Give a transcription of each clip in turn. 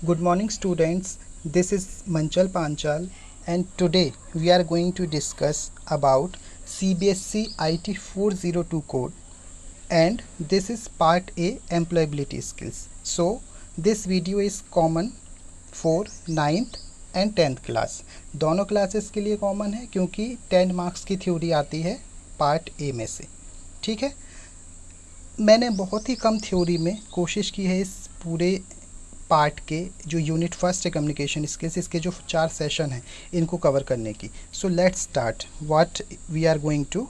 Good morning students, this is Manchal Panchal and today we are going to discuss about CBSE IT 402 code and this is part A employability skills. So this video is common for 9th and 10th class. दोनों classes के लिए common है क्योंकि 10 marks की theory आती है part A में से. ठीक है, मैंने बहुत ही कम थ्योरी में कोशिश की है इस पूरे पार्ट के जो यूनिट फर्स्ट है कम्युनिकेशन स्किल्स, इसके जो 4 सेशन हैं इनको कवर करने की. So let's start what we are going to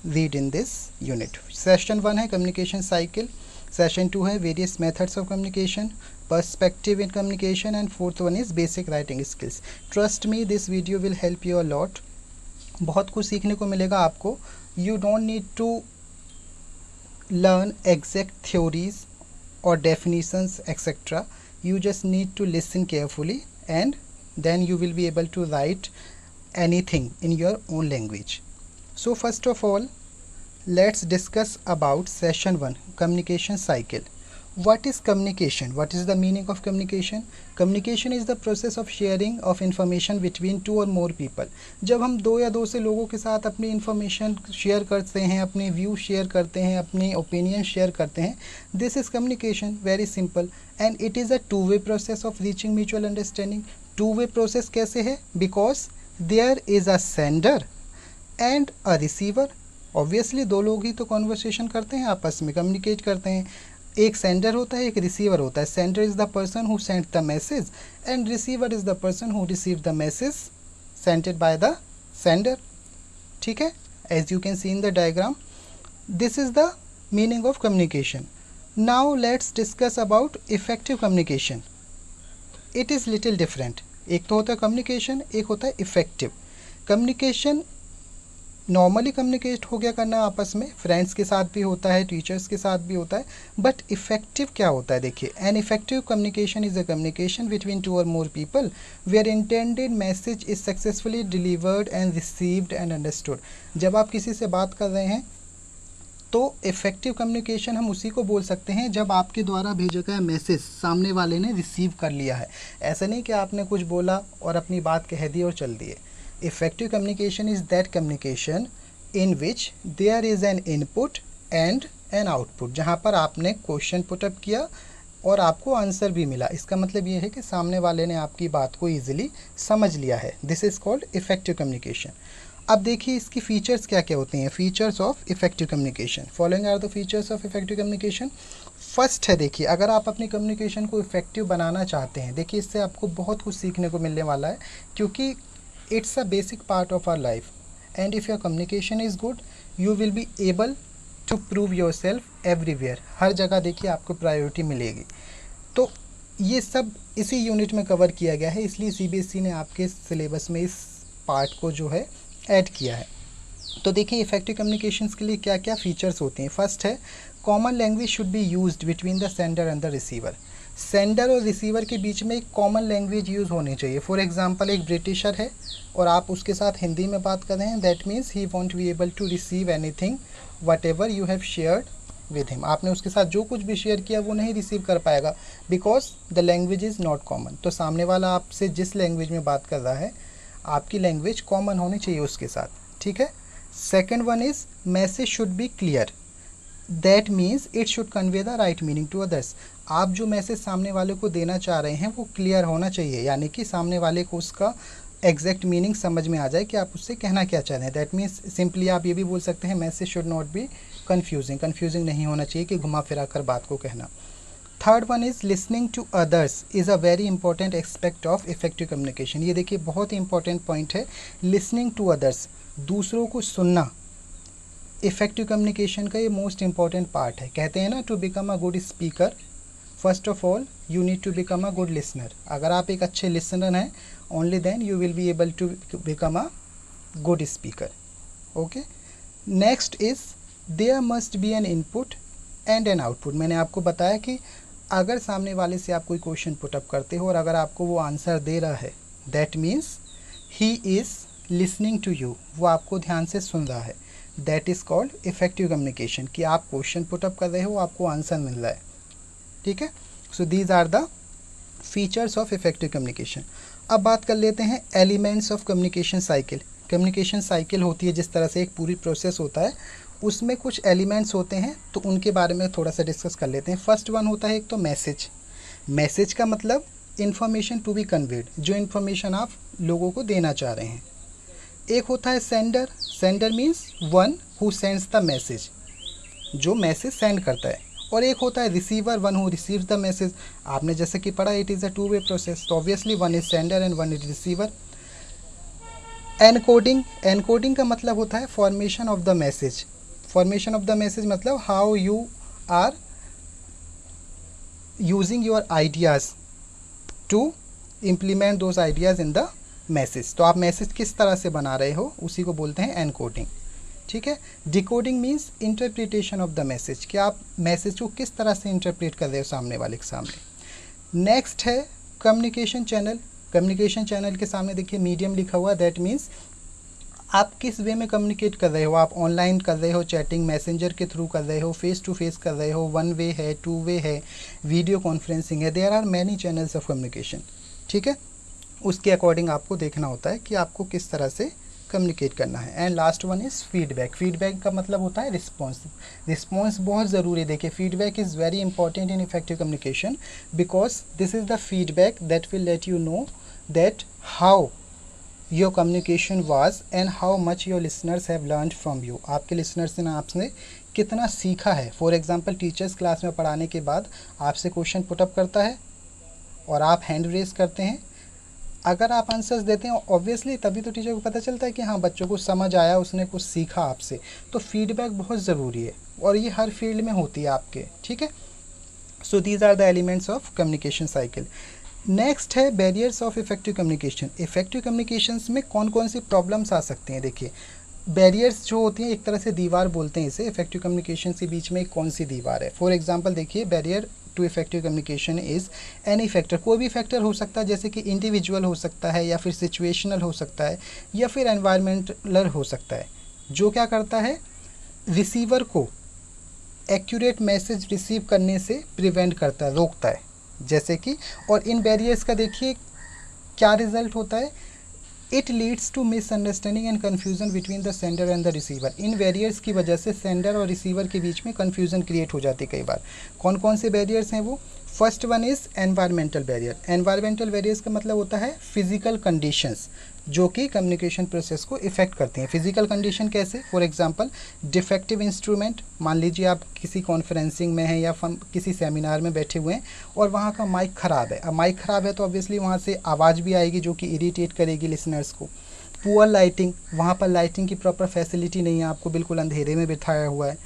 read in this unit. Session 1 है कम्युनिकेशन साइकिल, सेशन 2 है various methods of communication, perspective in communication and fourth one is basic writing skills. Trust me this video will help you a lot. बहुत कुछ सीखने को मिलेगा आपको. You don't need to learn exact theories or definitions etc. You just need to listen carefully and then you will be able to write anything in your own language. So first of all, let's discuss about session 1, communication cycle. What is communication? What is the meaning of communication? Communication is the process of sharing of information between two or more people. जब हम दो या दो से लोगों के साथ अपनी इंफॉर्मेशन शेयर करते हैं, अपने व्यू शेयर करते हैं, अपने ओपिनियन शेयर करते हैं, this is communication. Very simple and it is a two way process of reaching mutual understanding. Two way process कैसे है? Because there is a sender and a receiver. Obviously दो लोग ही तो कॉन्वर्सेशन करते हैं, आपस में कम्युनिकेट करते हैं. एक सेंडर होता है, एक रिसीवर होता है. Sender is the person who send the message and receiver is the person who receive the message sented by the sender. ठीक है, as you can see in the diagram, this is the meaning of communication. Now let's discuss about effective communication. It is little different. एक तो होता है communication, एक होता है effective communication. Normally communicate हो गया करना आपस में, फ्रेंड्स के साथ भी होता है, टीचर्स के साथ भी होता है. बट इफेक्टिव क्या होता है? देखिए, an effective communication is a communication between two और more people where intended message is successfully delivered and received and understood. जब आप किसी से बात कर रहे हैं तो इफेक्टिव कम्युनिकेशन हम उसी को बोल सकते हैं जब आपके द्वारा भेजा गया मैसेज सामने वाले ने रिसीव कर लिया है. ऐसा नहीं कि आपने कुछ बोला और अपनी बात कह दी और चल दिए. Effective communication is that communication in which there is an input and an output. जहाँ पर आपने क्वेश्चन पुटअप किया और आपको आंसर भी मिला. इसका मतलब ये है कि सामने वाले ने आपकी बात को ईजिली समझ लिया है. This is called effective communication. अब देखिए इसकी फीचर्स क्या क्या होते हैं. Features of effective communication, following are the features of effective communication. First है, देखिए, अगर आप अपनी कम्युनिकेशन को इफेक्टिव बनाना चाहते हैं, देखिए इससे आपको बहुत कुछ सीखने को मिलने वाला है क्योंकि it's a basic part of our life and if your communication is good you will be able to prove yourself everywhere. हर जगह देखिए आपको प्रायोरिटी मिलेगी. तो ये सब इसी यूनिट में कवर किया गया है, इसलिए सीबीएसई ने आपके सिलेबस में इस पार्ट को जो है ऐड किया है. तो देखिए इफेक्टिव कम्युनिकेशंस के लिए क्या क्या फीचर्स होते हैं. फर्स्ट है, common language should be used between the sender and the receiver. Sender और रिसीवर के बीच में एक कॉमन लैंग्वेज यूज़ होनी चाहिए. फॉर एग्जांपल, एक ब्रिटिशर है और आप उसके साथ हिंदी में बात कर रहे हैं, that means he won't be able to receive anything whatever you have shared with him. आपने उसके साथ जो कुछ भी शेयर किया वो नहीं रिसीव कर पाएगा because the language is not common. तो सामने वाला आपसे जिस लैंग्वेज में बात कर रहा है, आपकी लैंग्वेज कॉमन होनी चाहिए उसके साथ. ठीक है. Second one is message should be clear. That means it should convey the right meaning to others. आप जो मैसेज सामने वाले को देना चाह रहे हैं वो क्लियर होना चाहिए, यानी कि सामने वाले को उसका एग्जैक्ट मीनिंग समझ में आ जाए कि आप उससे कहना क्या चाह रहे हैं. दैट मीन्स सिंपली आप ये भी बोल सकते हैं, message should not B confusing नहीं होना चाहिए कि घुमा फिरा कर बात को कहना. Third one is listening to others is a very important aspect of effective communication. ये देखिए बहुत ही इंपॉर्टेंट पॉइंट है, लिसनिंग टू अदर्स, दूसरों को सुनना. इफेक्टिव कम्युनिकेशन का ये मोस्ट इंपॉर्टेंट पार्ट है. कहते हैं ना, to become a good speaker first of all you need to become a good listener. अगर आप एक अच्छे लिसनर हैं, only then you will be able to become a good speaker. Okay. Next is there must be an input and an output. मैंने आपको बताया कि अगर सामने वाले से आप कोई क्वेश्चन पुटअप करते हो और अगर आपको वो आंसर दे रहा है, that means he is listening to you, वो आपको ध्यान से सुन रहा है. That is called effective communication, कि आप क्वेश्चन पुटअप कर रहे हो, आपको आंसर मिल रहा है. ठीक है. So these are the features of effective communication. अब बात कर लेते हैं elements of communication cycle. Communication cycle होती है जिस तरह से एक पूरी प्रोसेस होता है, उसमें कुछ एलिमेंट्स होते हैं, तो उनके बारे में थोड़ा सा डिस्कस कर लेते हैं। फर्स्ट वन होता है एक तो मैसेज। मैसेज का मतलब इन्फॉर्मेशन टू बी कन्वेड, जो इन्फॉर्मेशन आप लोगों को देना चाह रहे हैं। एक होता है sender. Sender means one who sends the message, जो मैसेज सेंड करता है। और एक होता है receiver, one who receives the message. आपने जैसे कि पढ़ा, it is a two way process, तो obviously one is sender and one is receiver. Encoding. Encoding का मतलब होता है formation of the message. Formation of the message मतलब how you are using your ideas to implement those ideas in the message. तो आप message किस तरह से बना रहे हो, उसी को बोलते हैं एनकोडिंग। ठीक है। Decoding means interpretation of the message, कि आप मैसेज को किस तरह से इंटरप्रेट कर रहे हो सामने वाले के सामने। नेक्स्ट है कम्युनिकेशन चैनल। कम्युनिकेशन चैनल के सामने देखिए मीडियम लिखा हुआ, दैट मीन्स आप किस वे में कम्युनिकेट कर रहे हो। आप ऑनलाइन कर रहे हो, चैटिंग मैसेंजर के थ्रू कर रहे हो, फेस टू फेस कर रहे हो, वन वे है, टू वे है, वीडियो कॉन्फ्रेंसिंग है, there are many channels of communication. ठीक है, उसके अकॉर्डिंग आपको देखना होता है कि आपको किस तरह से कम्युनिकेट करना है। And last one is feedback. Feedback का मतलब होता है रिस्पॉन्स। रिस्पॉन्स बहुत ज़रूरी है। देखिए, feedback is very important in effective communication, because this is the feedback that will let you know that how your communication was and how much your listeners have learned from you. आपके listeners ने आपसे कितना सीखा है। For example, teachers class में पढ़ाने के बाद आपसे क्वेश्चन पुटअप करता है और आप हैंड रेज करते हैं। अगर आप आंसर्स देते हैं ऑब्वियसली तभी तो टीचर को पता चलता है कि हाँ, बच्चों को समझ आया, उसने कुछ सीखा आपसे। तो फीडबैक बहुत ज़रूरी है और ये हर फील्ड में होती है आपके। ठीक है। So these are the elements of communication cycle. Next है barriers of effective communication. Effective communications में कौन कौन सी प्रॉब्लम्स आ सकती हैं। देखिए, बैरियर्स जो होती हैं, एक तरह से दीवार बोलते हैं इसे। इफेक्टिव कम्युनिकेशन के बीच में कौन सी दीवार है। फॉर एग्जांपल देखिए, barrier to effective communication is any factor. कोई भी फैक्टर हो सकता है, जैसे कि इंडिविजुअल हो सकता है, या फिर सिचुएशनल हो सकता है, या फिर एनवायरमेंटल हो सकता है, जो क्या करता है, रिसीवर को एक्यूरेट मैसेज रिसीव करने से प्रिवेंट करता है, रोकता है। जैसे कि, और इन बैरियर्स का देखिए क्या रिजल्ट होता है, it leads to misunderstanding and confusion between the sender and the receiver. इन बैरियर्स की वजह से सेंडर और रिसीवर के बीच में कन्फ्यूजन क्रिएट हो जाती है कई बार। कौन कौन से बैरियर्स हैं वो। First one is environmental barrier. Environmental barriers का मतलब होता है फिजिकल कंडीशंस जो कि कम्युनिकेशन प्रोसेस को इफेक्ट करती हैं। फिजिकल कंडीशन कैसे, फॉर एग्जांपल डिफेक्टिव इंस्ट्रूमेंट। मान लीजिए आप किसी कॉन्फ्रेंसिंग में हैं या किसी सेमिनार में बैठे हुए हैं और वहाँ का माइक ख़राब है। अब माइक ख़राब है तो ऑब्वियसली वहाँ से आवाज़ भी आएगी जो कि इरिटेट करेगी लिसनर्स को। पुअर लाइटिंग, वहाँ पर लाइटिंग की प्रॉपर फैसिलिटी नहीं है, आपको बिल्कुल अंधेरे में बिठाया हुआ है।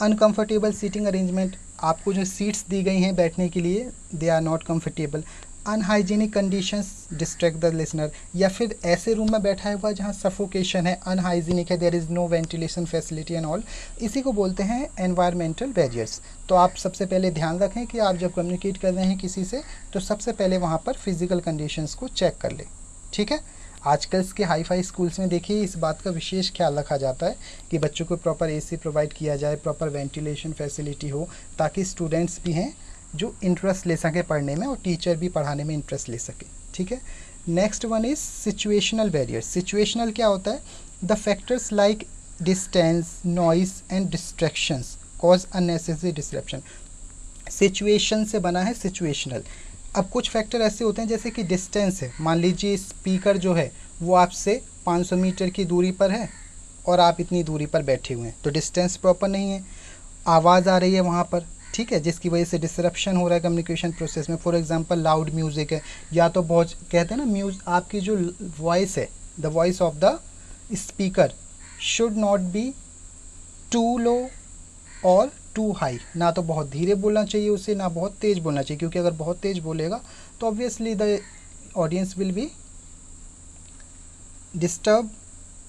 अनकम्फर्टेबल सीटिंग अरेंजमेंट, आपको जो सीट्स दी गई हैं बैठने के लिए, they are not comfortable. Unhygienic conditions distract the listener, या फिर ऐसे रूम में बैठा हुआ जहाँ सफोकेशन है, अनहाइजीनिक है, there is no ventilation facility and all, इसी को बोलते हैं एनवायरमेंटल बैरियर्स। तो आप सबसे पहले ध्यान रखें कि आप जब कम्युनिकेट कर रहे हैं किसी से, तो सबसे पहले वहाँ पर फिजिकल कंडीशंस को चेक कर लें। ठीक है। आजकल के हाई फाई स्कूल्स में देखिए इस बात का विशेष ख्याल रखा जाता है कि बच्चों को प्रॉपर एसी प्रोवाइड किया जाए, प्रॉपर वेंटिलेशन फैसिलिटी हो, ताकि स्टूडेंट्स भी हैं जो इंटरेस्ट ले सकें पढ़ने में और टीचर भी पढ़ाने में इंटरेस्ट ले सके। ठीक है। Next one is situational barriers. Situational क्या होता है, the factors like distance, noise and distractions cause unnecessary disruption. Situation से बना है सिचुएशनल। अब कुछ फैक्टर ऐसे होते हैं जैसे कि डिस्टेंस है। मान लीजिए स्पीकर जो है वो आपसे 500 मीटर की दूरी पर है और आप इतनी दूरी पर बैठे हुए हैं, तो डिस्टेंस प्रॉपर नहीं है, आवाज़ आ रही है वहाँ पर। ठीक है, जिसकी वजह से डिसरप्शन हो रहा है कम्युनिकेशन प्रोसेस में। फॉर एग्जांपल लाउड म्यूज़िक है, या तो बहुत कहते हैं ना आपकी जो वॉइस है, the voice of the speaker should not be too low और टू हाई। ना तो बहुत धीरे बोलना चाहिए उसे, ना बहुत तेज़ बोलना चाहिए, क्योंकि अगर बहुत तेज़ बोलेगा तो obviously the audience will be disturb,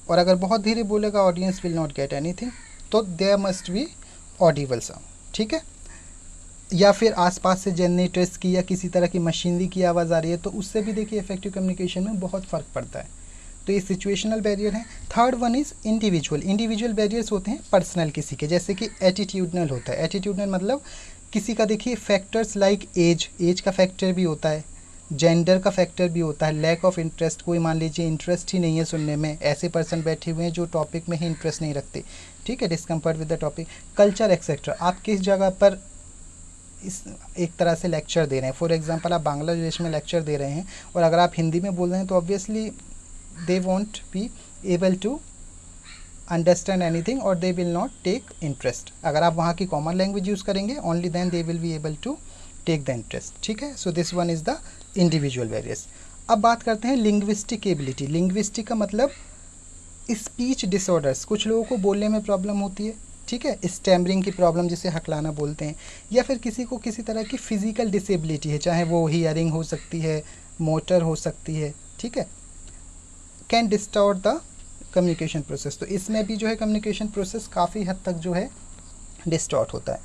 और अगर बहुत धीरे बोलेगा audience will not get anything. तो there must be audible sound. ठीक है। या फिर आसपास से जनरेटर्स की या किसी तरह की मशीनरी की आवाज़ आ रही है, तो उससे भी देखिए इफेक्टिव कम्युनिकेशन में बहुत फ़र्क पड़ता है। तो ये सिचुएशनल बैरियर है। Third one is individual. Individual barriers होते हैं पर्सनल किसी के, जैसे कि एटीट्यूडनल होता है। एटीट्यूडनल मतलब किसी का देखिए फैक्टर्स लाइक एज का फैक्टर भी होता है, जेंडर का फैक्टर भी होता है, लैक ऑफ इंटरेस्ट, कोई मान लीजिए इंटरेस्ट ही नहीं है सुनने में, ऐसे पर्सन बैठे हुए हैं जो टॉपिक में ही इंटरेस्ट नहीं रखते, ठीक है, discomfort with the topic, culture etcetera, आप किस जगह पर इस एक तरह से लेक्चर दे रहे हैं। फॉर एग्जांपल आप बांग्लादेश में लेक्चर दे रहे हैं और अगर आप हिंदी में बोल रहे हैं तो obviously they won't be able to understand anything और they will not take interest. अगर आप वहाँ की कॉमन लैंग्वेज यूज़ करेंगे only then they will be able to take the interest, ठीक है। So this one is the individual various. अब बात करते हैं लिंग्विस्टिक एबिलिटी। लिंग्विस्टिक का मतलब स्पीच डिसऑर्डर्स, कुछ लोगों को बोलने में प्रॉब्लम होती है, ठीक है, स्टैमरिंग की प्रॉब्लम जिसे हकलाना बोलते हैं, या फिर किसी को किसी तरह की फिजिकल डिसेबिलिटी है, चाहे वो हियरिंग हो सकती है, मोटर हो सकती है, ठीक है, can distort the communication process. तो इसमें भी जो है कम्युनिकेशन प्रोसेस काफ़ी हद तक जो है डिस्टॉर्ट होता है।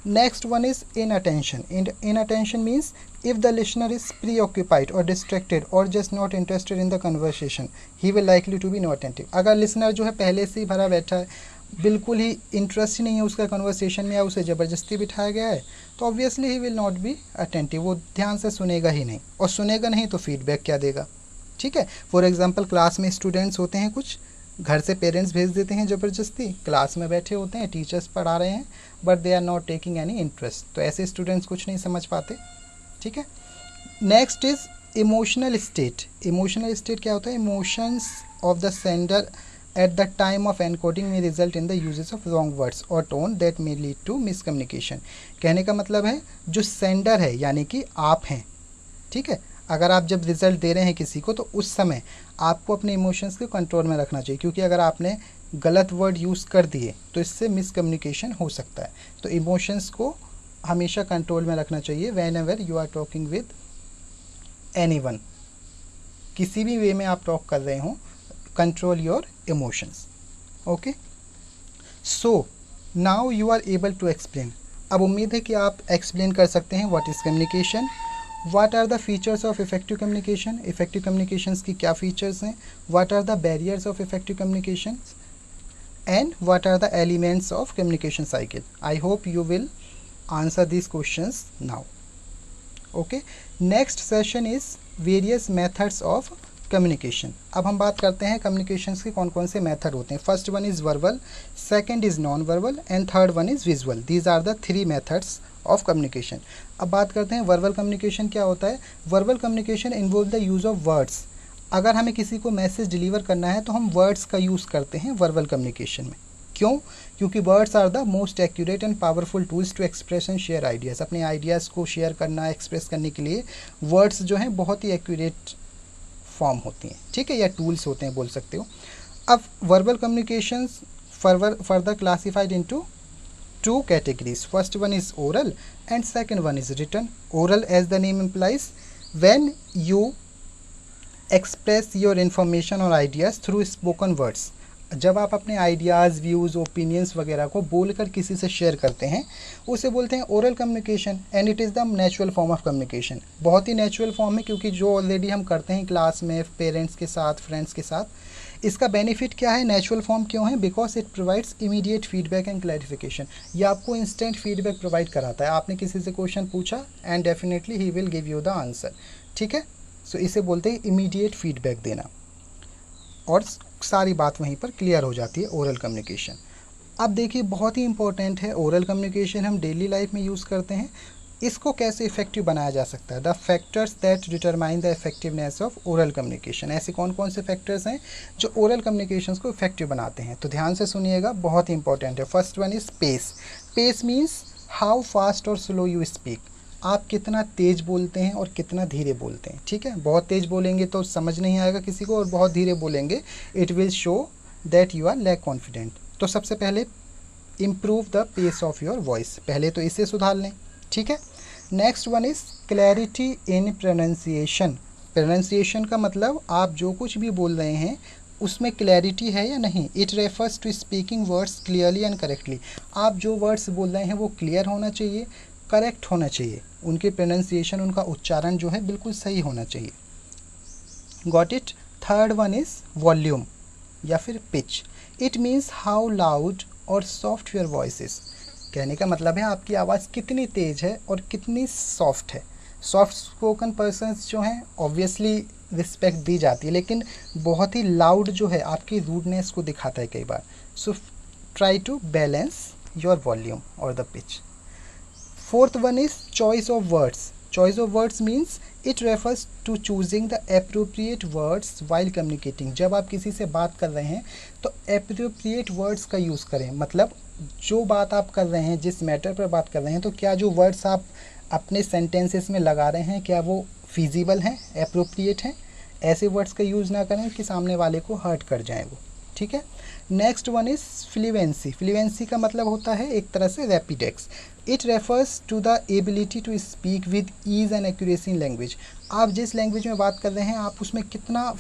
Next one is inattention. Inattention means if the listener is preoccupied और डिस्ट्रैक्टेड और just not interested in the conversation he will likely to be not attentive. अगर लिसनर जो है पहले से ही भरा बैठा है, बिल्कुल ही इंटरेस्ट ही नहीं है उसका कन्वर्सेशन में, या उसे ज़बरदस्ती बिठाया गया है, तो obviously he will not be attentive, वो ध्यान से सुनेगा ही नहीं, और सुनेगा नहीं तो फीडबैक क्या देगा, ठीक है। फॉर एग्जांपल क्लास में स्टूडेंट्स होते हैं, कुछ घर से पेरेंट्स भेज देते हैं ज़बरदस्ती, क्लास में बैठे होते हैं, टीचर्स पढ़ा रहे हैं but they are not taking any interest, तो ऐसे स्टूडेंट्स कुछ नहीं समझ पाते, ठीक है। Next is emotional state. Emotional state क्या होता है? Emotions of the sender at the time of encoding may result in the uses of wrong words or tone that may lead to miscommunication। कहने का मतलब है जो सेंडर है यानी कि आप हैं, ठीक है, अगर आप जब रिजल्ट दे रहे हैं किसी को तो उस समय आपको अपने इमोशंस को कंट्रोल में रखना चाहिए, क्योंकि अगर आपने गलत वर्ड यूज़ कर दिए तो इससे मिसकम्युनिकेशन हो सकता है। तो इमोशंस को हमेशा कंट्रोल में रखना चाहिए whenever you are talking with anyone, किसी भी वे में आप टॉक कर रहे हो, control your emotions, okay। so now you are able to explain। अब उम्मीद है कि आप एक्सप्लेन कर सकते हैं what is communication, what are the features of effective communication, effective communications की क्या features हैं, what are the barriers of effective communications and what are the elements of communication cycle। I hope you will answer these questions now, okay। next session is various methods of communication. अब हम बात करते हैं communications के कौन कौन से method होते हैं। First one is verbal, second is non verbal and third one is visual. These are the three methods of communication. अब बात करते हैं वर्बल कम्युनिकेशन क्या होता है। Verbal communication involve the use of words. अगर हमें किसी को मैसेज डिलीवर करना है तो हम वर्ड्स का यूज़ करते हैं वर्बल कम्युनिकेशन में। क्यों? क्योंकि words are the most accurate and powerful tools to express and share ideas. अपने आइडियाज़ को शेयर करना, एक्सप्रेस करने के लिए वर्ड्स जो हैं बहुत ही एक्यूरेट फॉर्म होती हैं, ठीक है, या टूल्स होते हैं बोल सकते हो। अब verbal communications further classified into two categories. First one is oral and second one is written. Oral as the name implies when you express your information और आइडियाज़ थ्रू स्पोकन वर्ड्स। जब आप अपने आइडियाज़, व्यूज़, ओपिनियंस वगैरह को बोलकर किसी से share करते हैं उसे बोलते हैं oral communication and it is the natural form of communication. बहुत ही नेचुरल फॉर्म है क्योंकि जो ऑलरेडी हम करते हैं क्लास में, पेरेंट्स के साथ, फ्रेंड्स के साथ। इसका बेनिफिट क्या है? नेचुरल फॉर्म क्यों है? Because it provides immediate feedback and clarification. ये आपको इंस्टेंट फीडबैक प्रोवाइड कराता है। आपने किसी से क्वेश्चन पूछा and definitely he will give you the answer, ठीक है। सो इसे बोलते हैं इमीडिएट फीडबैक देना, और सारी बात वहीं पर क्लियर हो जाती है ओरल कम्युनिकेशन। अब देखिए बहुत ही इंपॉर्टेंट है ओरल कम्युनिकेशन, हम डेली लाइफ में यूज़ करते हैं। इसको कैसे इफेक्टिव बनाया जा सकता है? The factors that determine the effectiveness of oral communication. ऐसे कौन कौन से फैक्टर्स हैं जो ओरल कम्युनिकेशन को इफेक्टिव बनाते हैं? तो ध्यान से सुनिएगा, बहुत ही इंपॉर्टेंट है। First one is pace. Pace means how fast और स्लो यू स्पीक। आप कितना तेज़ बोलते हैं और कितना धीरे बोलते हैं, ठीक है। बहुत तेज़ बोलेंगे तो समझ नहीं आएगा किसी को, और बहुत धीरे बोलेंगे it will show that you are lack confident. तो सबसे पहले improve the pace of your voice, पहले तो इसे सुधार लें, ठीक है। Next one is clarity in pronunciation. Pronunciation का मतलब आप जो कुछ भी बोल रहे हैं उसमें क्लैरिटी है या नहीं। It refers to speaking words clearly and correctly. आप जो वर्ड्स बोल रहे हैं वो क्लियर होना चाहिए, करेक्ट होना चाहिए, उनके प्रोनाउंसिएशन, उनका उच्चारण जो है बिल्कुल सही होना चाहिए। Got it. Third one is volume या फिर pitch. It means how loud और सॉफ्ट योर वॉइस इज। कहने का मतलब है आपकी आवाज़ कितनी तेज़ है और कितनी सॉफ्ट है। सॉफ्ट स्पोकन पर्सन्स जो हैं ऑब्वियसली रिस्पेक्ट दी जाती है, लेकिन बहुत ही लाउड जो है आपकी रूडनेस को दिखाता है कई बार। So try to balance your volume और the pitch. Fourth one is choice of words. Choice of words means it refers to choosing the appropriate words while communicating. जब आप किसी से बात कर रहे हैं तो एप्रोप्रिएट वर्ड्स का यूज़ करें, मतलब जो बात आप कर रहे हैं, जिस मैटर पर बात कर रहे हैं, तो क्या जो वर्ड्स आप अपने सेंटेंसेस में लगा रहे हैं क्या वो फिजिबल हैं, एप्रोप्रिएट हैं। ऐसे वर्ड्स का यूज़ ना करें कि सामने वाले को हर्ट कर जाए वो, ठीक है। Next one is fluency. Fluency का मतलब होता है एक तरह से Rapidex. It refers to the ability to speak with ease and accuracy in language. आप जिस लैंग्वेज में बात कर रहे हैं आप उसमें कितना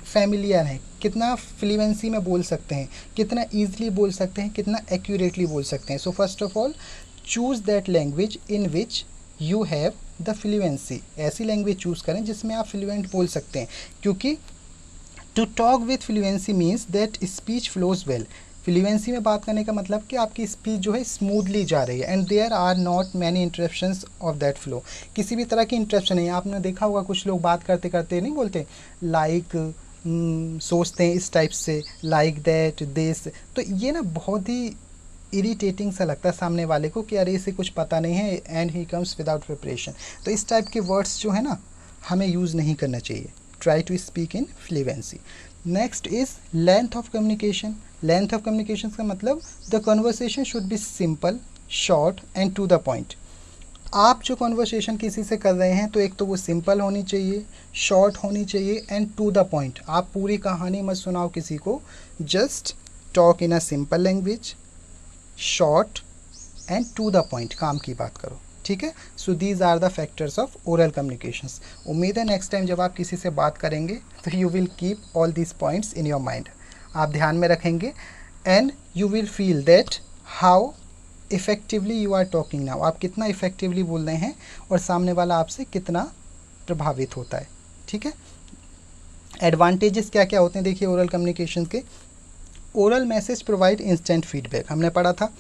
फैमिलियर हैं, कितना फ्लुएंसी में बोल सकते हैं, कितना ईजिली बोल सकते हैं, कितना एक्यूरेटली बोल सकते हैं। So first of all choose that language in which you have the fluency. ऐसी लैंग्वेज चूज़ करें जिसमें आप फ्लुएंट बोल सकते हैं, क्योंकि to talk with fluency means that speech flows well. Fluency में बात करने का मतलब कि आपकी स्पीच जो है स्मूथली जा रही है and there are not many interruptions of that flow. किसी भी तरह की इंटरप्शन नहीं है। आपने देखा होगा कुछ लोग बात करते करते नहीं बोलते, लाइक सोचते हैं इस टाइप से, लाइक दैट, दिस। तो ये ना बहुत ही इरिटेटिंग सा लगता है सामने वाले को कि अरे इसे कुछ पता नहीं है and he comes without preparation. तो इस टाइप के वर्ड्स जो है ना हमें यूज़ नहीं करना चाहिए। Try to speak in fluency. Next is length of communication. Length of communication का मतलब the conversation should be simple, short and to the point. आप जो कन्वर्सेशन किसी से कर रहे हैं तो एक तो वो सिंपल होनी चाहिए, शॉर्ट होनी चाहिए एंड टू द पॉइंट। आप पूरी कहानी मत सुनाओ किसी को, just talk in a simple language, short and to the point, काम की बात करो, ठीक है। So these are the factors of oral communications. उम्मीद है नेक्स्ट टाइम जब आप किसी से बात करेंगे तो you will keep all these points in your mind. आप ध्यान में रखेंगे and you will feel that how effectively you are talking now. आप कितना इफ़ेक्टिवली बोल रहे हैं और सामने वाला आपसे कितना प्रभावित होता है, ठीक है। एडवांटेजेस क्या क्या होते हैं देखिए ओरल कम्युनिकेशन के। Oral message provide instant feedback, हमने पढ़ा था।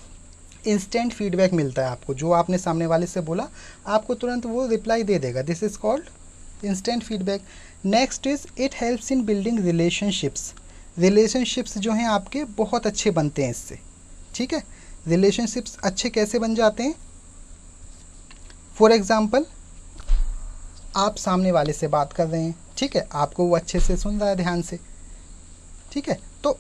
इंस्टेंट फीडबैक मिलता है आपको, जो आपने सामने वाले से बोला आपको तुरंत वो रिप्लाई दे देगा। This is called instant feedback. Next is it helps in building relationships. Relationships जो हैं आपके बहुत अच्छे बनते हैं इससे, ठीक है। रिलेशनशिप्स अच्छे कैसे बन जाते हैं? फॉर एग्ज़ाम्पल आप सामने वाले से बात कर रहे हैं, ठीक है, आपको वो अच्छे से सुन रहा है ध्यान से, ठीक है। तो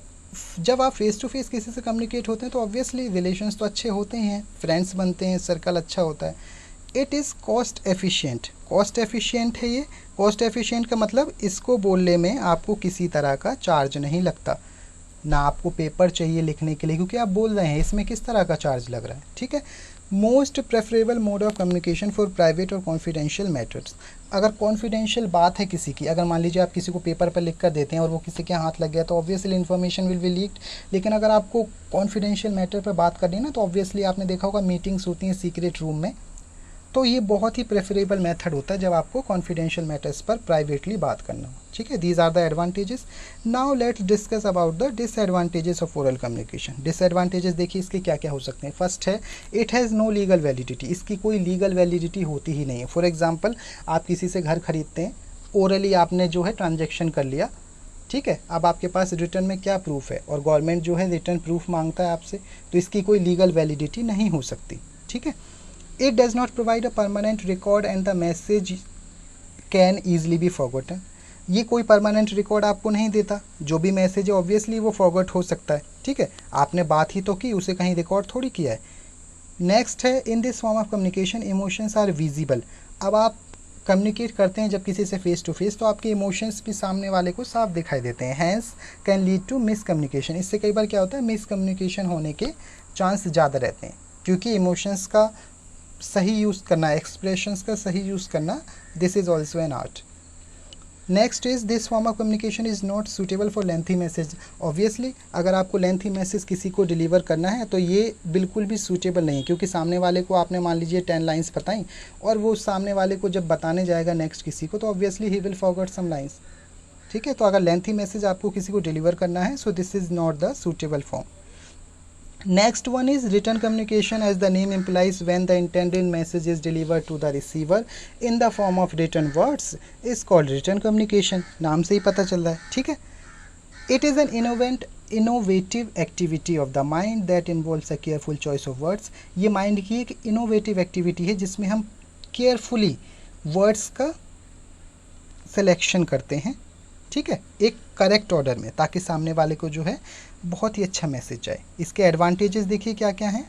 जब आप फेस टू फेस किसी से कम्युनिकेट होते हैं तो ऑब्वियसली रिलेशंस तो अच्छे होते हैं, फ्रेंड्स बनते हैं, सर्कल अच्छा होता है। It is cost efficient. Cost efficient है ये। कॉस्ट एफिशिएंट का मतलब इसको बोलने में आपको किसी तरह का चार्ज नहीं लगता, ना आपको पेपर चाहिए लिखने के लिए क्योंकि आप बोल रहे हैं, इसमें किस तरह का चार्ज लग रहा है, ठीक है। Most preferable mode of communication for private और कॉन्फिडेंशियल मैटर्स। अगर कॉन्फिडेंशियल बात है किसी की, अगर मान लीजिए आप किसी को पेपर पर लिख कर देते हैं और वो किसी के हाथ लग गया तो obviously information will be leaked. लेकिन अगर आपको कॉन्फिडेंशियल मैटर पर बात करनी है ना तो ऑब्वियसली आपने देखा होगा मीटिंग्स होती हैं सीक्रेट रूम में, तो ये बहुत ही प्रेफरेबल मेथड होता है जब आपको कॉन्फिडेंशियल मैटर्स पर प्राइवेटली बात करना हो, ठीक है। These are the advantages. Now let's discuss about the disadvantages of oral communication. Disadvantages देखिए इसके क्या क्या हो सकते हैं। फर्स्ट है it has no legal validity. इसकी कोई लीगल वैलिडिटी होती ही नहीं है। फॉर एग्जाम्पल आप किसी से घर खरीदते हैं, ओरली आपने जो है ट्रांजेक्शन कर लिया, ठीक है। अब आपके पास रिटर्न में क्या प्रूफ है और गवर्नमेंट जो है रिटर्न प्रूफ मांगता है आपसे, तो इसकी कोई लीगल वैलिडिटी नहीं हो सकती, ठीक है। It does not provide a permanent record and the message can easily be forgotten. ये कोई परमानेंट रिकॉर्ड आपको नहीं देता, जो भी मैसेज है ऑब्वियसली वो फॉरगॉट हो सकता है, ठीक है। आपने बात ही तो की, उसे कहीं रिकॉर्ड थोड़ी किया है। नेक्स्ट है in this form of communication emotions are visible. अब आप कम्युनिकेट करते हैं जब किसी से फेस टू फेस तो आपके इमोशंस भी सामने वाले को साफ दिखाई देते हैं। Hence can lead to miscommunication. इससे कई बार क्या होता है, मिसकम्युनिकेशन होने के चांस ज़्यादा रहते हैं क्योंकि इमोशंस का सही यूज़ करना, एक्सप्रेशंस का सही यूज़ करना, this is also an art. Next is this form of communication is not suitable for lengthy message. Obviously अगर आपको लेंथी मैसेज किसी को डिलीवर करना है तो ये बिल्कुल भी सूटेबल नहीं है क्योंकि सामने वाले को आपने मान लीजिए 10 लाइन्स बताई और वो सामने वाले को जब बताने जाएगा नेक्स्ट किसी को तो obviously he will forget some lines, ठीक है। तो अगर लेंथी मैसेज आपको किसी को डिलीवर करना है so this is not the suitable form. Next one is written communication, as the name implies, when the intended message is delivered to the receiver in the form of written words is called written communication. नाम से ही पता चल रहा है, ठीक है. It is an innovative activity of the mind that involves a careful choice of words. ये माइंड की एक इनोवेटिव एक्टिविटी है जिसमें हम केयरफुली वर्ड्स का सिलेक्शन करते हैं, ठीक है, एक करेक्ट ऑर्डर में, ताकि सामने वाले को जो है बहुत ही अच्छा मैसेज जाए. इसके एडवांटेजेस देखिए क्या क्या हैं.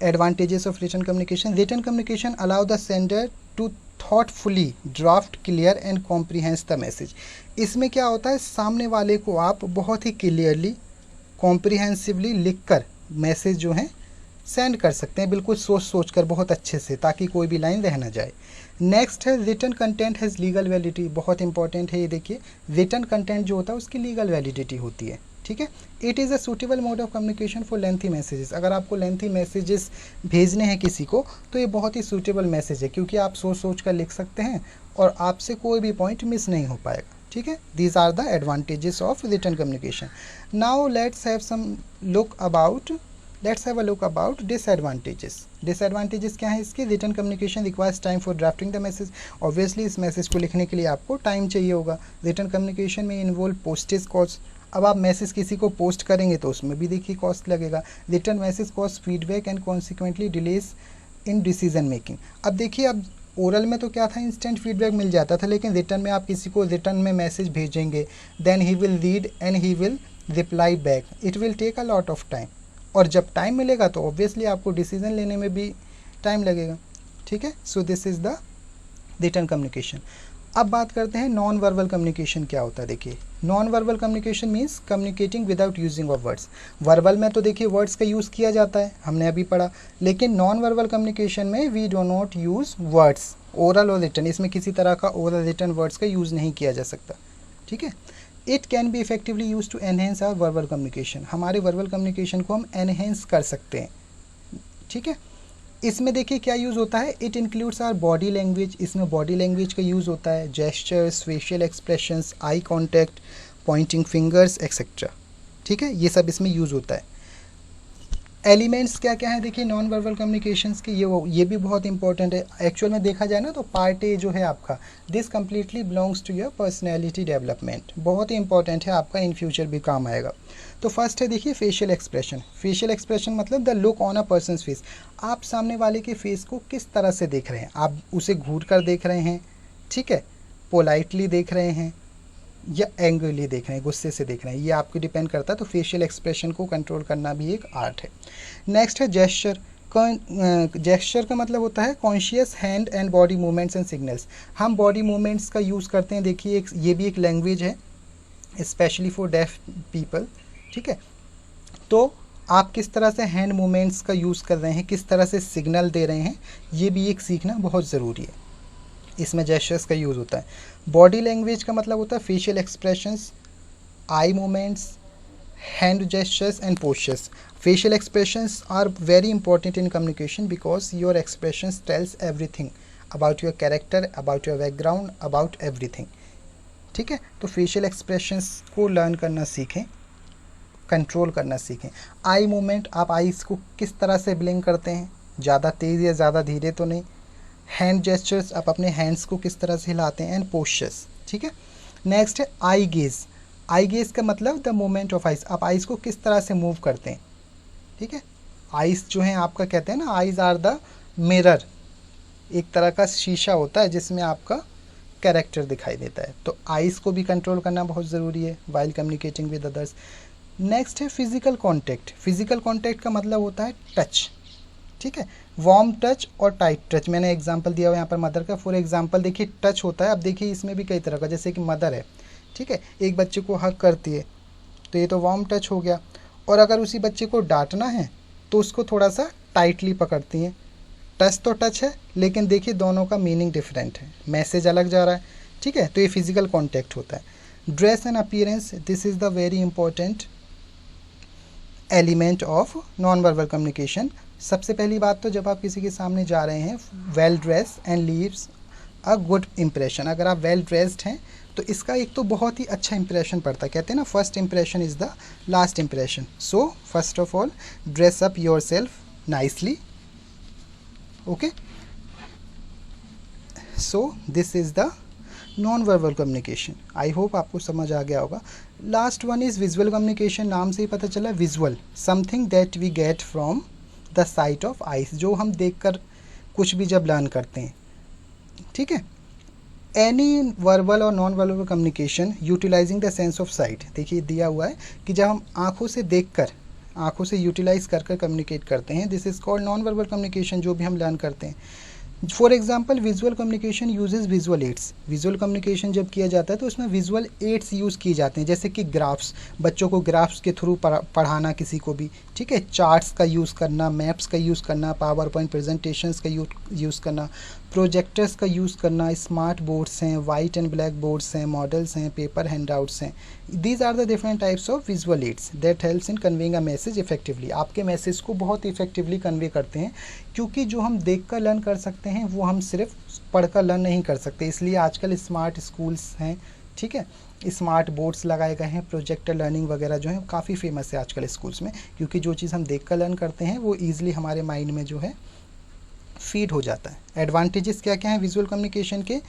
Advantages of written communication. Written communication allow the sender to thoughtfully draft clear and comprehensive the message. इसमें क्या होता है, सामने वाले को आप बहुत ही क्लियरली कॉम्प्रीहेंसिवली लिखकर मैसेज जो है सेंड कर सकते हैं, बिल्कुल सोच कर बहुत अच्छे से, ताकि कोई भी लाइन रह ना जाए. नेक्स्ट है written content has legal validity. बहुत इंपॉर्टेंट है ये, देखिए रिटन कंटेंट जो होता है उसकी लीगल वैलिडिटी होती है, ठीक है. It is a suitable mode of communication for lengthy messages. अगर आपको लेंथी मैसेजेस भेजने हैं किसी को तो ये बहुत ही सूटेबल मैसेज है, क्योंकि आप सोच कर लिख सकते हैं और आपसे कोई भी पॉइंट मिस नहीं हो पाएगा, ठीक है. These are the advantages of written communication. Now let's have a look about disadvantages. Disadvantages क्या है इसके. Written communication requires time for drafting the message. Obviously इस मैसेज को लिखने के लिए आपको टाइम चाहिए होगा. रिटन कम्युनिकेशन में इन्वॉल्व पोस्टेज कॉस्ट. अब आप मैसेज किसी को पोस्ट करेंगे तो उसमें भी देखिए कॉस्ट लगेगा. Written message cost feedback and consequently delays in decision making. अब देखिए, अब ओरल में तो क्या था, इंस्टेंट फीडबैक मिल जाता था, लेकिन रिटर्न में आप किसी को रिटर्न में मैसेज भेजेंगे, then he will read and he will reply back. It will take a lot of time, और जब टाइम मिलेगा तो ऑब्वियसली आपको डिसीजन लेने में भी टाइम लगेगा, ठीक है. So this is the written communication. अब बात करते हैं नॉन वर्बल कम्युनिकेशन क्या होता है. देखिए, non verbal communication means communicating without using of words. Verbal में तो देखिए वर्ड्स का यूज़ किया जाता है, हमने अभी पढ़ा, लेकिन नॉन वर्बल कम्युनिकेशन में we do not use words, oral और रिटन. इसमें किसी तरह का ओरल रिटन वर्ड्स का यूज़ नहीं किया जा सकता, ठीक है. It can be effectively use to enhance our verbal communication. हमारे वर्बल कम्युनिकेशन को हम एनहेंस कर सकते हैं, ठीक है. इसमें देखिए क्या यूज़ होता है. It includes our body language. इसमें बॉडी लैंग्वेज का यूज़ होता है, gestures, facial expressions, eye contact, pointing fingers etcetera, ठीक है. ये सब इसमें यूज़ होता है. एलिमेंट्स क्या क्या है देखिए नॉन वर्बल कम्युनिकेशंस के, ये भी बहुत इंपॉर्टेंट है. एक्चुअल में देखा जाए ना तो पार्ट ए जो है आपका, this completely belongs to your personality development. बहुत ही इंपॉर्टेंट है, आपका इन फ्यूचर भी काम आएगा. तो फर्स्ट है देखिए फेशियल एक्सप्रेशन. फेशियल एक्सप्रेशन मतलब the look on a person face. आप सामने वाले के फेस को किस तरह से देख रहे हैं. आप उसे घूर कर देख रहे हैं, ठीक है, पोलाइटली देख रहे हैं, या एंग्रली देख रहे हैं, गुस्से से देख रहे हैं, ये आपको डिपेंड करता है. तो फेशियल एक्सप्रेशन को कंट्रोल करना भी एक आर्ट है. नेक्स्ट है जेस्चर. जेस्चर का मतलब होता है conscious hand and body movements and signals. हम बॉडी मूवमेंट्स का यूज़ करते हैं. देखिए ये भी एक लैंग्वेज है, स्पेशली फॉर डेफ पीपल, ठीक है. तो आप किस तरह से हैंड मूवमेंट्स का यूज़ कर रहे हैं, किस तरह से सिग्नल दे रहे हैं, ये भी एक सीखना बहुत ज़रूरी है. इसमें जेस्चर्स का यूज़ होता है. बॉडी लैंग्वेज का मतलब होता है facial expressions, eye movements, hand gestures and postures. Facial expressions are very important in communication because your expressions tells everything about your character, about your background, about everything, ठीक है. तो facial expressions को learn करना सीखें, control करना सीखें. Eye movement, आप eyes को किस तरह से ब्लिंक करते हैं, ज़्यादा तेज़ या ज़्यादा धीरे तो नहीं. हैंड जेस्चर्स, आप अपने हैंड्स को किस तरह से हिलाते हैं, एंड पोस्चर्स, ठीक है. नेक्स्ट है आई गेज. आई गेज का मतलब द मूवमेंट ऑफ आइज. आप आइज को किस तरह से मूव करते हैं, ठीक है. आइज जो है आपका, कहते हैं ना, आइज आर द मिरर. एक तरह का शीशा होता है जिसमें आपका कैरेक्टर दिखाई देता है. तो आइज को भी कंट्रोल करना बहुत ज़रूरी है while communicating with others. Next है फिजिकल कॉन्टैक्ट. फिजिकल कॉन्टैक्ट का मतलब होता है टच, ठीक है. वार्म टच और टाइट टच. मैंने एग्जांपल दिया हुआ यहाँ पर मदर का. फॉर एग्जांपल देखिए टच होता है. अब देखिए इसमें भी कई तरह का, जैसे कि मदर है, ठीक है, एक बच्चे को हग करती है तो ये तो वार्म टच हो गया. और अगर उसी बच्चे को डांटना है तो उसको थोड़ा सा टाइटली पकड़ती हैं. टच तो टच है, लेकिन देखिए दोनों का मीनिंग डिफरेंट है, मैसेज अलग जा रहा है, ठीक है. तो ये फिजिकल कॉन्टैक्ट होता है. Dress and appearance, this is the very important element of non verbal communication. सबसे पहली बात तो जब आप किसी के सामने जा रहे हैं, well dress and leaves a good impression. अगर आप वेल ड्रेस्ड हैं तो इसका एक तो बहुत ही अच्छा इंप्रेशन पड़ता है। कहते हैं ना, first impression is the last impression. So first of all dress up yourself nicely. Okay, so this is the non verbal communication. I hope आपको समझ आ गया होगा। Last one is visual communication. नाम से ही पता चला visual, something that we get from the sight of eyes, जो हम देखकर कुछ भी जब लर्न करते हैं। ठीक है, एनी वर्बल और non verbal communication utilising the sense of sight. देखिए दिया हुआ है कि जब हम आंखों से देखकर, आंखों से यूटिलाइज कर कर कम्युनिकेट करते हैं, this is called non verbal communication, जो भी हम लर्न करते हैं। For example visual communication uses visual aids. Visual communication जब किया जाता है तो उसमें विजुअल एड्स यूज़ किए जाते हैं, जैसे कि ग्राफ्स, बच्चों को ग्राफ्स के थ्रू पढ़ाना किसी को भी। ठीक है, चार्ट्स का यूज़ करना, मैप्स का यूज़ करना, पावर पॉइंट प्रेजेंटेशंस का यूज़ करना, प्रोजेक्टर्स का यूज़ करना, स्मार्ट बोर्ड्स हैं, वाइट एंड ब्लैक बोर्ड्स हैं, मॉडल्स हैं, पेपर हैंडआउट्स हैं। These are the different types of visual aids that helps in conveying a message effectively. आपके मैसेज को बहुत इफेक्टिवली कन्वे करते हैं, क्योंकि जो हम देख कर लर्न कर सकते हैं वो हम सिर्फ पढ़कर लर्न नहीं कर सकते। इसलिए आजकल स्मार्ट स्कूल्स हैं, ठीक है, स्मार्ट बोर्ड्स लगाए गए हैं, प्रोजेक्टर लर्निंग वगैरह जो है काफ़ी फेमस है आजकल स्कूल्स में, क्योंकि जो चीज़ हम देख कर लर्न करते हैं वो ईजिली हमारे माइंड में जो है फीड हो जाता है। एडवांटेजेस क्या क्या हैं विजुअल कम्युनिकेशन के?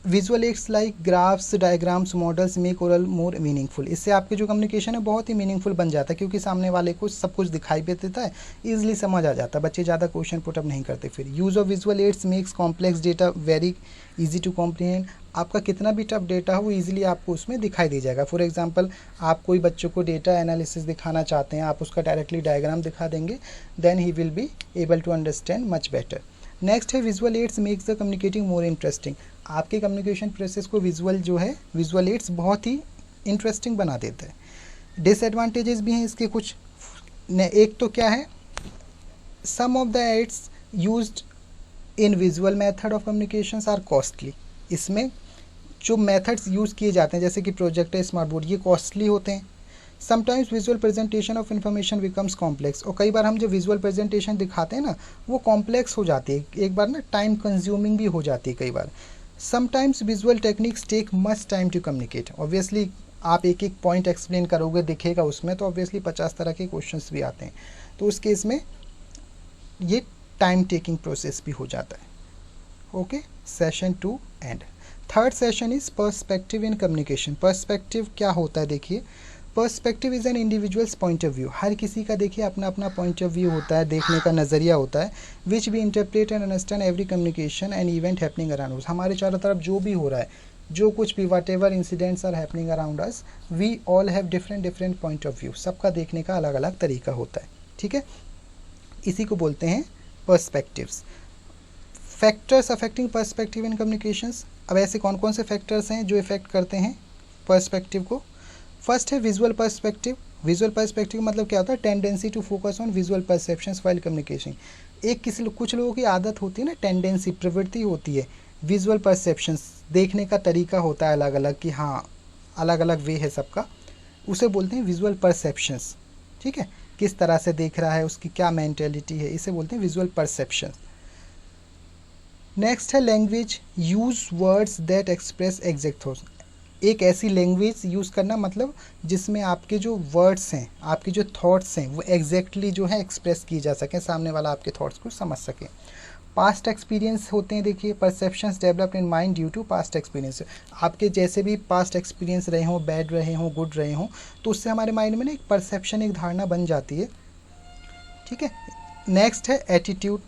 Visual aids like graphs, diagrams, models make oral more meaningful. इससे आपके जो कम्युनिकेशन है बहुत ही मीनिंगफुल बन जाता है, क्योंकि सामने वाले को सब कुछ दिखाई भी देता है, ईजिली समझ आ जाता है, बच्चे ज़्यादा क्वेश्चन पुटअप नहीं करते। फिर use of visual aids makes complex data very easy to comprehend. आपका कितना भी टफ डेटा हो वो ईजिली आपको उसमें दिखाई दे जाएगा। फॉर एग्जांपल आप कोई बच्चों को डेटा एनालिसिस दिखाना चाहते हैं, आप उसका डायरेक्टली डायग्राम दिखा देंगे, then he will be able to understand much better. Next है visual aids makes the communicating more interesting. आपके कम्युनिकेशन प्रोसेस को विजुअल जो है, विजुअल एड्स बहुत ही इंटरेस्टिंग बना देता है। डिसएडवांटेजेस भी हैं इसके कुछ। एक तो क्या है, some of the aids used in visual method of communications are costly. इसमें जो मेथड्स यूज़ किए जाते हैं जैसे कि प्रोजेक्टर, स्मार्ट बोर्ड, ये कॉस्टली होते हैं। Sometimes visual presentation of information becomes complex. और कई बार हम जो विजुअल प्रेजेंटेशन दिखाते हैं ना वो कॉम्प्लेक्स हो जाती है, एक बार ना टाइम कंज्यूमिंग भी हो जाती है कई बार। Sometimes visual techniques take much time to communicate. Obviously आप एक एक पॉइंट एक्सप्लेन करोगे, दिखेगा उसमें, तो ऑब्वियसली 50 तरह के क्वेश्चंस भी आते हैं, तो उस केस में ये टाइम टेकिंग प्रोसेस भी हो जाता है। Okay, session 2 end. Third session is perspective in communication. Perspective क्या होता है? देखिए, perspective is an individual's point of view. हर किसी का देखिए अपना अपना पॉइंट ऑफ व्यू होता है, देखने का नज़रिया होता है, which we interpret and understand every communication and event happening around us. हमारे चारों तरफ जो भी हो रहा है, जो कुछ भी whatever incidents are happening around us, we all have different different point of view. सबका देखने का अलग अलग तरीका होता है, ठीक है, इसी को बोलते हैं perspectives. Factors affecting perspective in communications. अब ऐसे कौन कौन से फैक्टर्स हैं जो इफेक्ट करते हैं पर्सपेक्टिव को? फर्स्ट है विजुअल पर्सपेक्टिव। विजुअल पर्सपेक्टिव मतलब क्या होता है? Tendency to focus on visual perceptions while communication. कुछ लोगों की आदत होती है ना, टेंडेंसी, प्रवृत्ति होती है, विजुअल परसेप्शंस, देखने का तरीका होता है अलग अलग, कि हाँ अलग अलग वे है सबका, उसे बोलते हैं विजुअल परसेप्शंस। ठीक है, किस तरह से देख रहा है, उसकी क्या मेंटेलिटी है, इसे बोलते हैं विजुअल परसेप्शन। नेक्स्ट है language. Use words that express exact thoughts. एक ऐसी लैंग्वेज यूज़ करना, मतलब जिसमें आपके जो वर्ड्स हैं, आपके जो थॉट्स हैं, वो एग्जैक्टली जो है एक्सप्रेस की जा सकें, सामने वाला आपके थॉट्स को समझ सके। पास्ट एक्सपीरियंस होते हैं, देखिए, perceptions developed in mind due to past experience. आपके जैसे भी पास्ट एक्सपीरियंस रहे हों, बैड रहे हों, गुड रहे हों, तो उससे हमारे माइंड में ना एक परसेप्शन, एक धारणा बन जाती है, ठीक है। नेक्स्ट है attitude.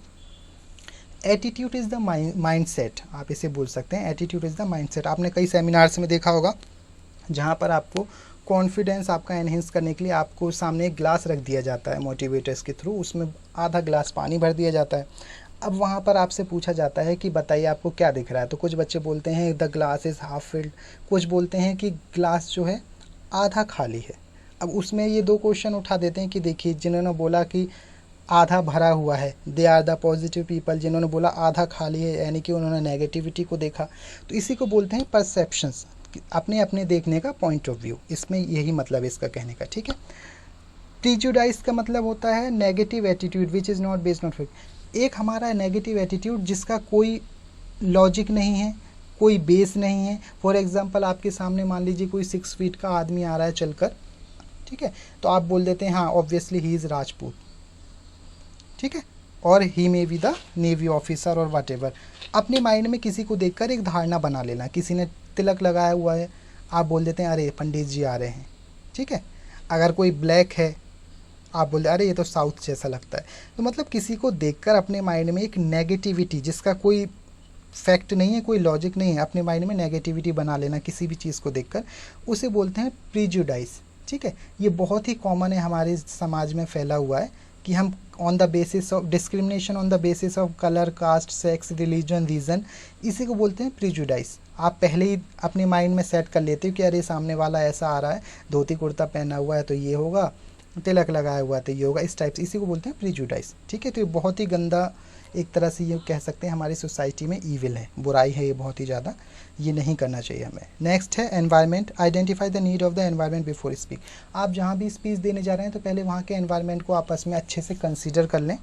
Attitude is the mind set, आप इसे बोल सकते हैं, attitude is the mind set. आपने कई सेमिनार्स में देखा होगा जहाँ पर आपको कॉन्फिडेंस आपका एनहेंस करने के लिए आपको सामने एक ग्लास रख दिया जाता है मोटिवेटर्स के थ्रू, उसमें आधा ग्लास पानी भर दिया जाता है। अब वहाँ पर आपसे पूछा जाता है कि बताइए आपको क्या दिख रहा है, तो कुछ बच्चे बोलते हैं the glass is half filled, कुछ बोलते हैं कि ग्लास जो है आधा खाली है। अब उसमें ये दो क्वेश्चन उठा देते हैं कि देखिए, जिन्होंने बोला कि आधा भरा हुआ है, they are the positive people, जिन्होंने बोला आधा खाली है यानी कि उन्होंने नेगेटिविटी को देखा। तो इसी को बोलते हैं परसेप्शंस, अपने अपने देखने का पॉइंट ऑफ व्यू, इसमें यही मतलब है इसका कहने का, ठीक है। प्रीजुडाइज का मतलब होता है negative attitude which is not based on fact. एक हमारा नेगेटिव एटीट्यूड जिसका कोई लॉजिक नहीं है, कोई बेस नहीं है। फॉर एग्जांपल आपके सामने मान लीजिए कोई 6 फीट का आदमी आ रहा है चलकर, ठीक है, तो आप बोल देते हैं हाँ ऑब्वियसली ही इज़ राजपूत, ठीक है, और he may be the navy officer और वट एवर। अपने माइंड में किसी को देखकर एक धारणा बना लेना, किसी ने तिलक लगाया हुआ है, आप बोल देते हैं अरे पंडित जी आ रहे हैं, ठीक है। अगर कोई ब्लैक है आप बोलते अरे ये तो साउथ जैसा लगता है। तो मतलब किसी को देखकर अपने माइंड में एक नेगेटिविटी, जिसका कोई फैक्ट नहीं है, कोई लॉजिक नहीं है, अपने माइंड में नेगेटिविटी बना लेना किसी भी चीज़ को देखकर, उसे बोलते हैं प्रीजुडाइस, ठीक है। ये बहुत ही कॉमन है हमारे समाज में फैला हुआ है कि हम on the basis of discrimination on the basis of colour, caste, sex, religion, reason, इसी को बोलते हैं प्रीजुडाइस। आप पहले ही अपने माइंड में सेट कर लेते हो कि अरे सामने वाला ऐसा आ रहा है, धोती कुर्ता पहना हुआ है तो ये होगा, तिलक लगाया हुआ है तो ये होगा, इस टाइप से, इसी को बोलते हैं प्रीजुडाइस, ठीक है। तो ये बहुत ही गंदा, एक तरह से ये कह सकते हैं हमारी सोसाइटी में ईविल है, बुराई है ये बहुत ही ज़्यादा, ये नहीं करना चाहिए हमें। नेक्स्ट है environment, identify the need of the environment before speak. आप जहाँ भी स्पीच देने जा रहे हैं तो पहले वहाँ के एनवायरनमेंट को आपस में अच्छे से कंसिडर कर लें,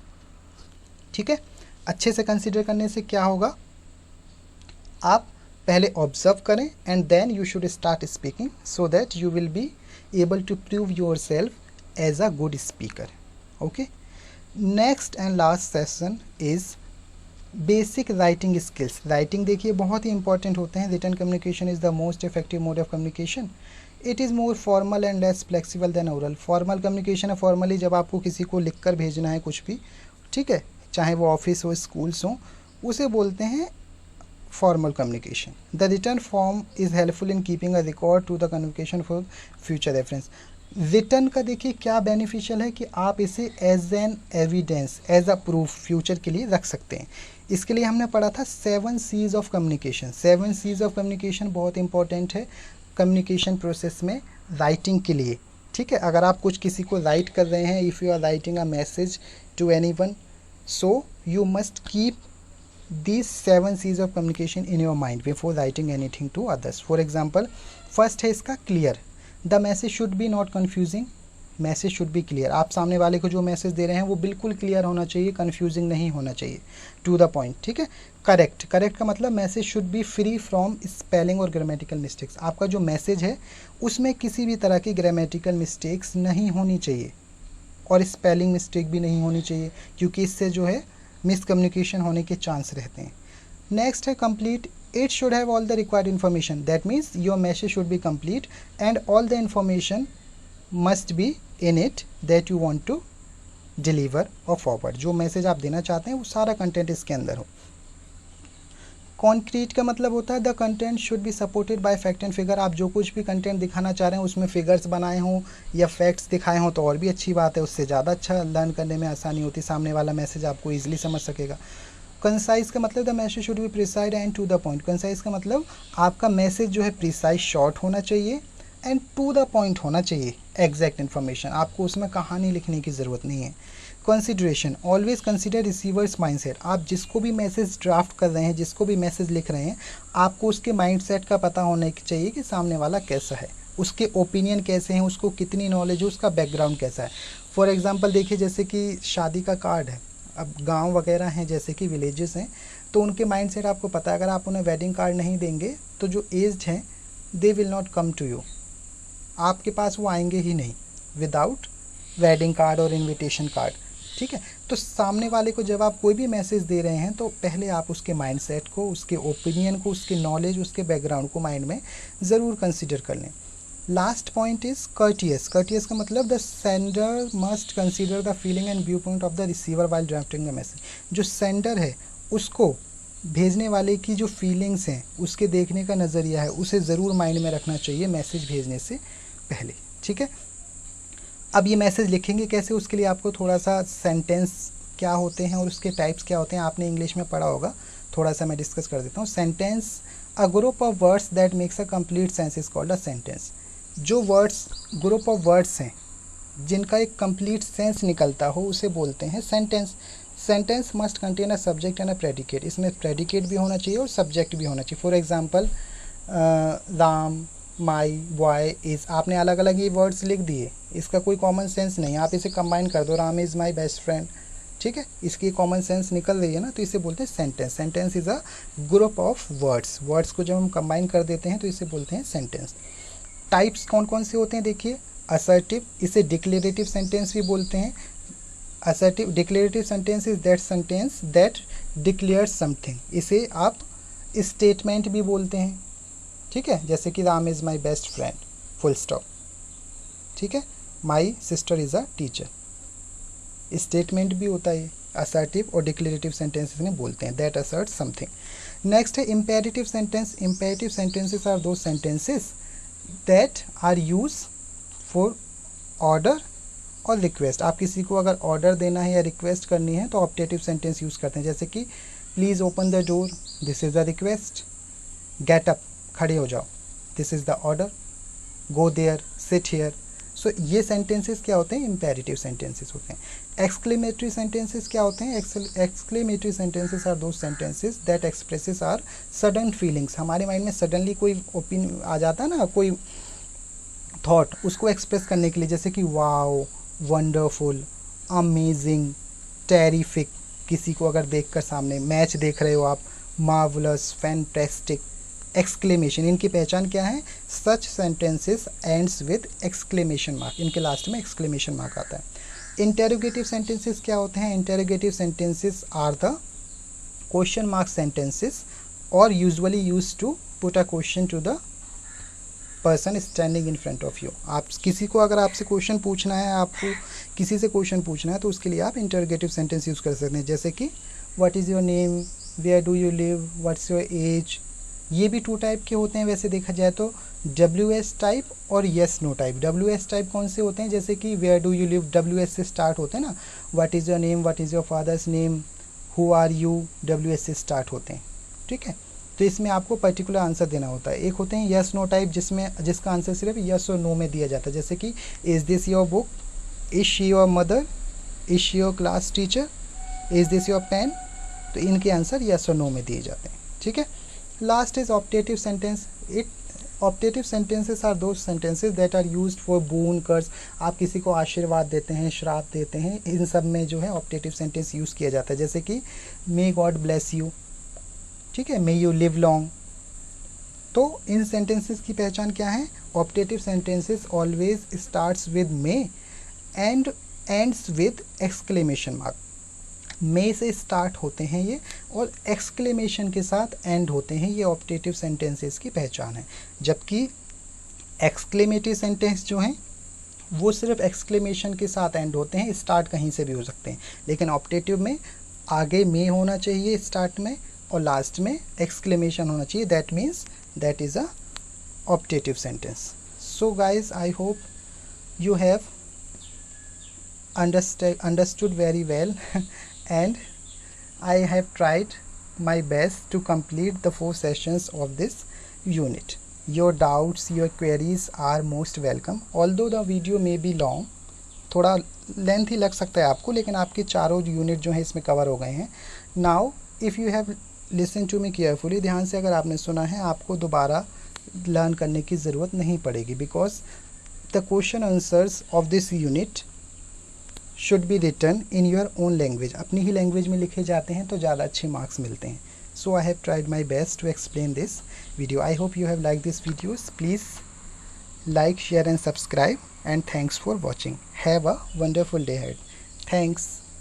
ठीक है। अच्छे से कंसिडर करने से क्या होगा, आप पहले ऑब्जर्व करें and then you should start speaking so that you will be able to prove yourself as a good speaker, okay. Next and last session is basic writing skills. Writing देखिए बहुत ही important होते हैं। Written communication is the most effective mode of communication. It is more formal and less flexible than oral. Formal communication है, formally जब आपको किसी को लिख कर भेजना है कुछ भी, ठीक है, चाहे वो ऑफिस हो, स्कूल्स हो, उसे बोलते हैं formal communication. The written form is helpful in keeping a record to the communication for future reference. Written का देखिए क्या बेनिफिशियल है कि आप इसे as an evidence, as a proof future के लिए रख सकते हैं। इसके लिए हमने पढ़ा था 7 C's of communication. 7 C's of communication बहुत इंपॉर्टेंट है कम्युनिकेशन प्रोसेस में, राइटिंग के लिए, ठीक है। अगर आप कुछ किसी को राइट कर रहे हैं, if you are writing a message to anyone, so you must keep these 7 C's of communication in your mind before writing anything to others. For example, first है इसका clear. The message should be not confusing. Message should be clear. आप सामने वाले को जो message दे रहे हैं वो बिल्कुल क्लियर होना चाहिए, कन्फ्यूजिंग नहीं होना चाहिए, टू द पॉइंट, ठीक है। करेक्ट, करेक्ट का मतलब message should B free from spelling और ग्रामेटिकल मिस्टेक्स। आपका जो मैसेज है उसमें किसी भी तरह की ग्रामेटिकल मिस्टेक्स नहीं होनी चाहिए और स्पेलिंग मिस्टेक भी नहीं होनी चाहिए, क्योंकि इससे जो है मिसकम्युनिकेशन होने के चांस रहते हैं। नेक्स्ट है complete. It should have all the required information. That means your message should be complete and all the information must be in it that you want to deliver और forward. जो message आप देना चाहते हैं वो सारा content इसके अंदर हो। कॉन्क्रीट का मतलब होता है the content should be supported by fact and figure. आप जो कुछ भी कंटेंट दिखाना चाह रहे हैं उसमें फिगर्स बनाए हों या फैक्ट्स दिखाए हों तो और भी अच्छी बात है, उससे ज़्यादा अच्छा लर्न करने में आसानी होती, सामने वाला मैसेज आपको ईजिली समझ सकेगा। कंसाइज का मतलब the message should be precise and to the point. Concise का मतलब आपका मैसेज जो है प्रिसाइज, शॉर्ट होना चाहिए एंड टू द पॉइंट होना चाहिए, एग्जैक्ट इन्फॉर्मेशन। आपको उसमें कहानी लिखने की ज़रूरत नहीं है। Consideration, always consider receiver's mindset. आप जिसको भी मैसेज ड्राफ्ट कर रहे हैं, जिसको भी मैसेज लिख रहे हैं, आपको उसके माइंडसेट का पता होना चाहिए कि सामने वाला कैसा है, उसके ओपिनियन कैसे हैं, उसको कितनी नॉलेज है, उसका बैकग्राउंड कैसा है। फॉर एग्जांपल देखिए, जैसे कि शादी का कार्ड है, अब गांव वगैरह हैं जैसे कि विलेजेस हैं, तो उनके माइंडसेट आपको पता है। अगर आप उन्हें वेडिंग कार्ड नहीं देंगे तो जो एज्ड हैं they will not come to you, आपके पास वो आएंगे ही नहीं विदाउट वेडिंग कार्ड और इनविटेशन कार्ड, ठीक है। तो सामने वाले को जब आप कोई भी मैसेज दे रहे हैं तो पहले आप उसके माइंडसेट को, उसके ओपिनियन को, उसके नॉलेज, उसके बैकग्राउंड को माइंड में ज़रूर कंसिडर कर लें। Last point is courteous. Courteous का मतलब the sender must consider the feeling and view point of the receiver while drafting the message. जो सेंडर है उसको भेजने वाले की जो फीलिंग्स हैं, उसके देखने का नज़रिया है, उसे ज़रूर माइंड में रखना चाहिए मैसेज भेजने से पहले, ठीक है। अब ये मैसेज लिखेंगे कैसे, उसके लिए आपको थोड़ा सा सेंटेंस क्या होते हैं और उसके टाइप्स क्या होते हैं आपने इंग्लिश में पढ़ा होगा, थोड़ा सा मैं डिस्कस कर देता हूँ। Sentence, a group of words that makes a complete sense is called a sentence. जो वर्ड्स, ग्रुप ऑफ वर्ड्स हैं जिनका एक कंप्लीट सेंस निकलता हो उसे बोलते हैं sentence. Sentence must contain a subject and a predicate. इसमें प्रेडिकेट भी होना चाहिए और सब्जेक्ट भी होना चाहिए। For example Ram, my, boy, is, आपने अलग अलग ये वर्ड्स लिख दिए, इसका कोई कॉमन सेंस नहीं, आप इसे कंबाइन कर दो, Ram is my best friend, ठीक है, इसकी कॉमन सेंस निकल रही है ना, तो इसे बोलते हैं sentence. Sentence is a group of words, words को जब हम कंबाइन कर देते हैं तो इसे बोलते हैं सेंटेंस। टाइप्स कौन कौन से होते हैं देखिए, असर्टिव, इसे डिक्लेरेटिव सेंटेंस भी बोलते हैं। Assertive declarative sentence is that sentence that declares something, इसे आप स्टेटमेंट भी बोलते हैं, ठीक है, जैसे कि Ram is my best friend, full stop, ठीक है, my sister is a teacher, statement भी होता है। असर्टिव और डिक्लेरेटिव सेंटेंसेस में बोलते हैं, दैट असर्ट समथिंग। नेक्स्ट है imperative sentence. Imperative sentences are those sentences that are use for order और रिक्वेस्ट। आप किसी को अगर ऑर्डर देना है या रिक्वेस्ट करनी है तो ऑप्टेटिव सेंटेंस यूज़ करते हैं, जैसे कि please open the door, this is the request. Get up, खड़े हो जाओ, this is the order. Go there, sit here. So ये सेंटेंसेस क्या होते हैं, इम्पेरेटिव सेंटेंसेस होते हैं। एक्सक्लेमेटरी सेंटेंसेस क्या होते हैं, exclamatory sentences are those sentences that expresses our sudden feelings. हमारे माइंड में सडनली कोई ओपिनियन आ जाता है ना, कोई थॉट, उसको एक्सप्रेस करने के लिए, जैसे कि वाओ, वंडरफुल, अमेजिंग, टेरिफिक। किसी को अगर देखकर सामने मैच देख रहे हो आप, मार्वलस, फैंटास्टिक, एक्सक्लेमेशन, इनकी पहचान क्या है, such sentences ends with exclamation mark, इनके लास्ट में एक्सक्लेमेशन मार्क आता है। इंटेरोगेटिव सेंटेंसेस क्या होते हैं, interrogative sentences are the question mark sentences और usually use to put a question to the person standing in front of you. आप किसी को अगर आपसे क्वेश्चन पूछना है, आपको किसी से क्वेश्चन पूछना है, तो उसके लिए आप इंटरोगेटिव सेंटेंस यूज़ कर सकते हैं, जैसे कि what is your name, where do you live, what's your age. ये भी टू टाइप के होते हैं वैसे देखा जाए तो, WS टाइप और yes no type. WS type कौन से होते हैं, जैसे कि where do you live, WS से स्टार्ट होते हैं ना, what is your name, what is your father's name, who are you, WS से स्टार्ट होते हैं, ठीक है। तो इसमें आपको पर्टिकुलर आंसर देना होता है। एक होते हैं यस नो टाइप, जिसका आंसर सिर्फ यस और नो में दिया जाता है, जैसे कि is this your book, is she your mother, is she your class teacher, is this your pen. तो इनके आंसर यस और नो में दिए जाते हैं, ठीक है। Last is optative sentence. Optative sentences are those sentences that are used for boon curse. आप किसी को आशीर्वाद देते हैं, श्राप देते हैं, इन सब में जो है ऑप्टेटिव सेंटेंस यूज़ किया जाता है, जैसे कि मे गॉड ब्लेस यू, ठीक है, मे यू लिव लॉन्ग। तो इन सेंटेंसेस की पहचान क्या है, optative sentences always starts with may and ends with exclamation mark. May से स्टार्ट होते हैं ये और एक्सक्लेमेशन के साथ एंड होते हैं, ये ऑप्टेटिव सेंटेंसेस की पहचान है। जबकि एक्सक्लेमेटिव सेंटेंस जो हैं वो सिर्फ एक्सक्लेमेशन के साथ एंड होते हैं, स्टार्ट कहीं से भी हो सकते हैं, लेकिन ऑप्टेटिव में आगे मे होना चाहिए स्टार्ट में और लास्ट में एक्सक्लेमेशन होना चाहिए, that means that is a optative sentence. So guys, I hope you have understood very well and I have tried my best to complete the 4 sessions of this unit. Your doubts, your queries are most welcome. Although the video may be long, थोड़ा length ही लग सकता है आपको, लेकिन आपके चारों unit जो हैं इसमें कवर हो गए हैं। Now if you have listen to me carefully, ध्यान से अगर आपने सुना है, आपको दोबारा लर्न करने की ज़रूरत नहीं पड़ेगी, because the question answers of this unit should be written in your own language. अपनी ही लैंग्वेज में लिखे जाते हैं तो ज़्यादा अच्छे मार्क्स मिलते हैं। So I have tried my best to explain this video. I hope you have liked this videos. Please like, share and subscribe, and thanks for watching. Have a wonderful day ahead. Thanks.